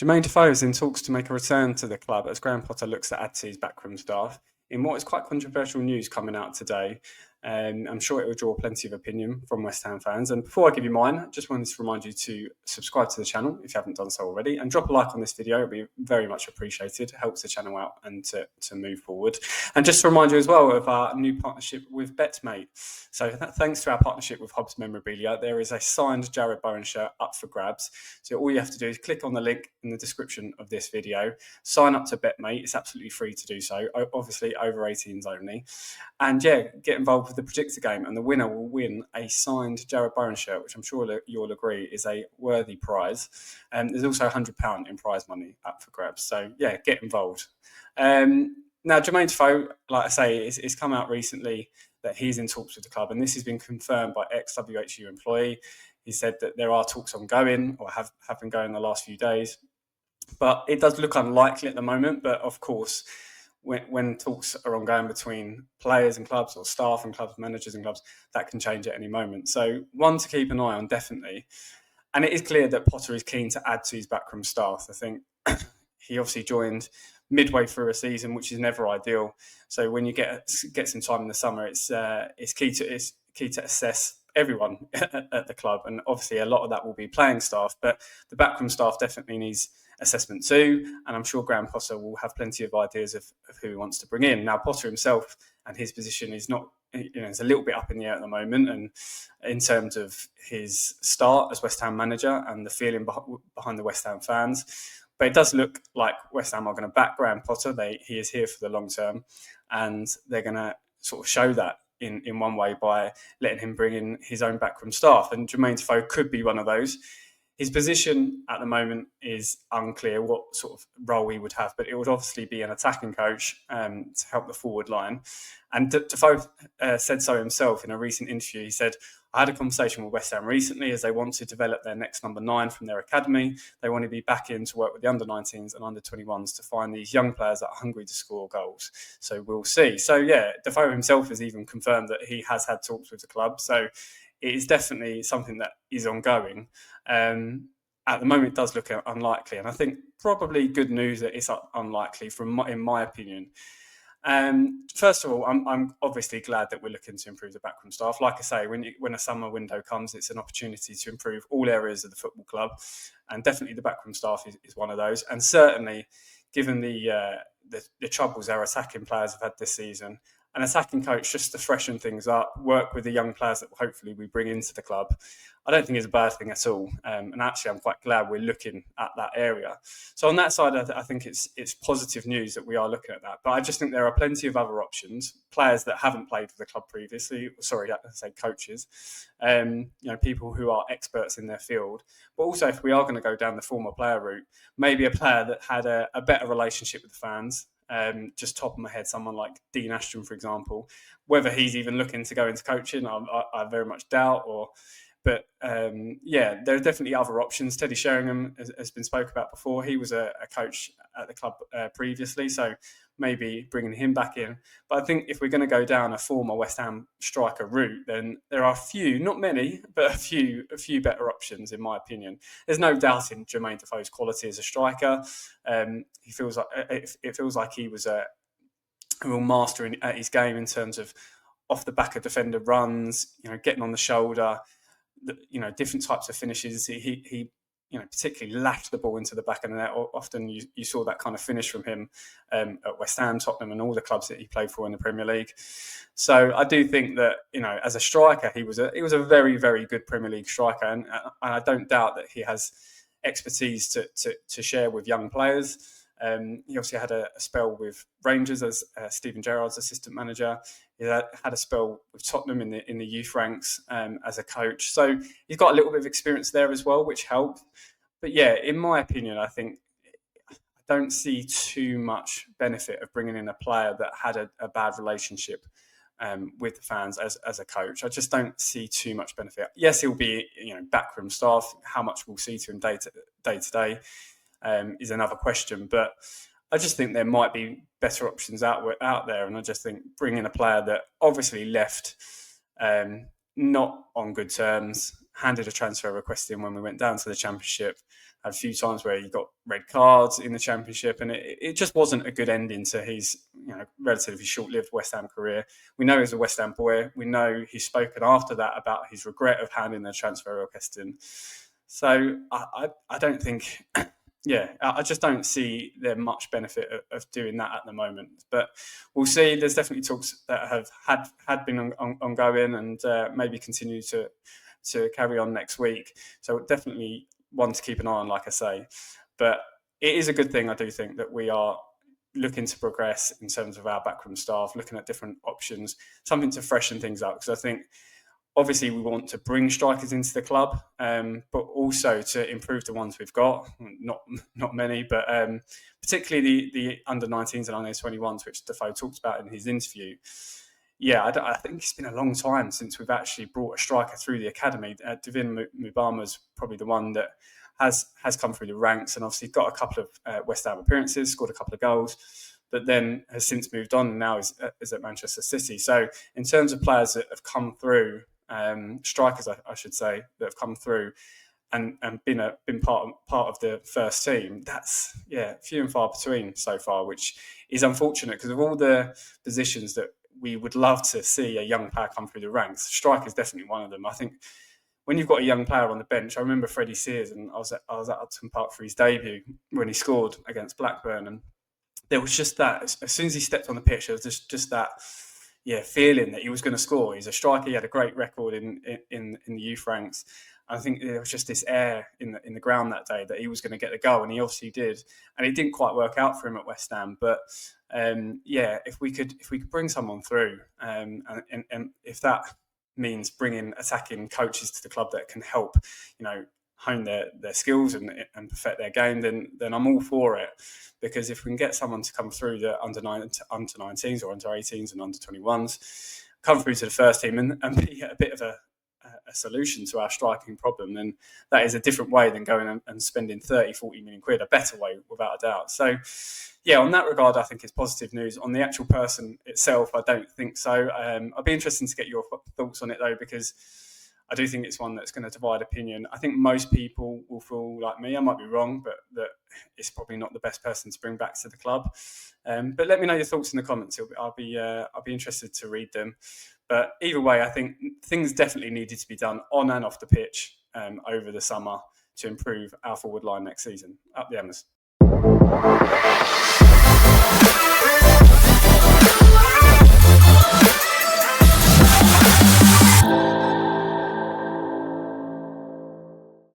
Jermaine Defore is in talks to make a return to the club as Graham Potter looks to add to his backroom staff in what is quite controversial news coming out today. I'm sure it will draw plenty of opinion from West Ham fans. And before I give you mine, I just wanted to remind you to subscribe to the channel if you haven't done so already, and drop a like on this video. It'll be very much appreciated. It helps the channel out and to move forward. And just to remind you as well of our new partnership with BETMATE. So thanks to our partnership with HOBBS Memorabilia, there is a signed JARROD Bowen shirt up for grabs. So all you have to do is click on the link in the description of this video, sign up to BETMATE. It's absolutely free to do so, obviously over 18s only. And yeah, get involved with the predictor game, and the winner will win a signed JARROD Bowen shirt, which I'm sure you'll agree is a worthy prize. And there's also £100 in prize money up for grabs. So yeah, get involved. Now, Jermaine Defore, like I say, it's come out recently that he's in talks with the club, and this has been confirmed by ex-WHU employee. He said that there are talks ongoing, or have been going the last few days, but it does look unlikely at the moment. But of course, when talks are ongoing between players and clubs, or staff and clubs, managers and clubs, that can change at any moment. So one to keep an eye on, definitely. And it is clear that Potter is keen to add to his backroom staff. I think he obviously joined midway through a season, which is never ideal. So when you get some time in the summer, it's key to assess everyone at the club, and obviously a lot of that will be playing staff, but the backroom staff definitely needs assessment too. And I'm sure Graham Potter will have plenty of ideas of who he wants to bring in. Now, Potter himself and his position is not, it's a little bit up in the air at the moment, and in terms of his start as West Ham manager and the feeling behind the West Ham fans. But it does look like West Ham are going to back Graham Potter. He is here for the long term, and they're going to sort of show that in one way by letting him bring in his own backroom staff. And Jermaine Defore could be one of those. His position at the moment is unclear what sort of role he would have, but it would obviously be an attacking coach to help the forward line. And Defore said so himself in a recent interview. He said, "I had a conversation with West Ham recently as they want to develop their next number 9 from their academy. They want to be back in to work with the under-19s and under-21s to find these young players that are hungry to score goals. So we'll see." So yeah, Defore himself has even confirmed that he has had talks with the club. So it is definitely something that is ongoing. At the moment, it does look unlikely, and I think probably good news that it's unlikely, in my opinion. First of all, I'm obviously glad that we're looking to improve the backroom staff. Like I say, when a summer window comes, it's an opportunity to improve all areas of the football club, and definitely the backroom staff is one of those. And certainly, given the troubles our attacking players have had this season, an attacking coach just to freshen things up, work with the young players that hopefully we bring into the club, I don't think is a bad thing at all. And actually, I'm quite glad we're looking at that area. So on that side, I think it's positive news that we are looking at that. But I just think there are plenty of other options. Players that haven't played for the club previously, sorry, I say coaches, people who are experts in their field. But also, if we are going to go down the former player route, maybe a player that had a better relationship with the fans. Just top of my head, someone like Dean Ashton, for example. Whether he's even looking to go into coaching, I very much doubt. But there are definitely other options. Teddy Sheringham has been spoke about before. He was a coach at the club previously, so maybe bringing him back in. But I think if we're going to go down a former West Ham striker route, then there are a few, not many, but a few better options, in my opinion. There's no doubting Jermaine Defoe's quality as a striker. It feels like he was a real master at his game in terms of off the back of defender runs, getting on the shoulder. Different types of finishes. He particularly lashed the ball into the back of the net. Often you saw that kind of finish from him at West Ham, Tottenham, and all the clubs that he played for in the Premier League. So I do think that as a striker, he was a very, very good Premier League striker, and I don't doubt that he has expertise to share with young players. He obviously had a spell with Rangers as Steven Gerrard's assistant manager. He had a spell with Tottenham in the youth ranks as a coach. So he's got a little bit of experience there as well, which helped. But yeah, in my opinion, I think I don't see too much benefit of bringing in a player that had a bad relationship with the fans as a coach. I just don't see too much benefit. Yes, he'll be backroom staff. How much we'll see to him day to day is another question, but I just think there might be better options out there, and I just think bringing a player that obviously left not on good terms, handed a transfer request in when we went down to the Championship, Had a few times where he got red cards in the Championship, and it just wasn't a good ending to his relatively short-lived West Ham career. We know he's a West Ham boy. We know he's spoken after that about his regret of handing the transfer request in. So I don't think, I just don't see there much benefit of doing that at the moment. But we'll see. There's definitely talks that have had been ongoing and maybe continue to carry on next week. So definitely one to keep an eye on, like I say. But it is a good thing, I do think, that we are looking to progress in terms of our backroom staff, looking at different options, something to freshen things up. Because I think, obviously, we want to bring strikers into the club, but also to improve the ones we've got. Not many, but particularly the under-19s and under-21s, which Defoe talked about in his interview. Yeah, I think it's been a long time since we've actually brought a striker through the academy. Divin Mubama's probably the one that has come through the ranks, and obviously got a couple of West Ham appearances, scored a couple of goals, but then has since moved on and now is at Manchester City. So in terms of players that have come through, strikers, I should say, that have come through and been part of the first team, that's few and far between so far, which is unfortunate because of all the positions that we would love to see a young player come through the ranks. Striker is definitely one of them. I think when you've got a young player on the bench, I remember Freddie Sears, and I was at Upton Park for his debut when he scored against Blackburn, and there was just that, as soon as he stepped on the pitch, there was just that feeling that he was going to score. He's a striker. He had a great record in the youth ranks. I think there was just this air in the ground that day that he was going to get the goal, and he obviously did. And it didn't quite work out for him at West Ham. But if we could bring someone through, and if that means bringing attacking coaches to the club that can help, hone their skills and perfect their game, then I'm all for it. Because if we can get someone to come through the under 19s or under 18s and under 21s, come through to the first team and be a bit of a solution to our striking problem, then that is a different way than going and spending 30, 40 million quid, a better way without a doubt. So on that regard, I think it's positive news. On the actual person itself, I don't think so. I'd be interested to get your thoughts on it though, because I do think it's one that's going to divide opinion. I think most people will feel like me, I might be wrong, but that it's probably not the best person to bring back to the club. But let me know your thoughts in the comments. I'll be interested to read them. But either way, I think things definitely needed to be done on and off the pitch over the summer to improve our forward line next season. Up the Hammers.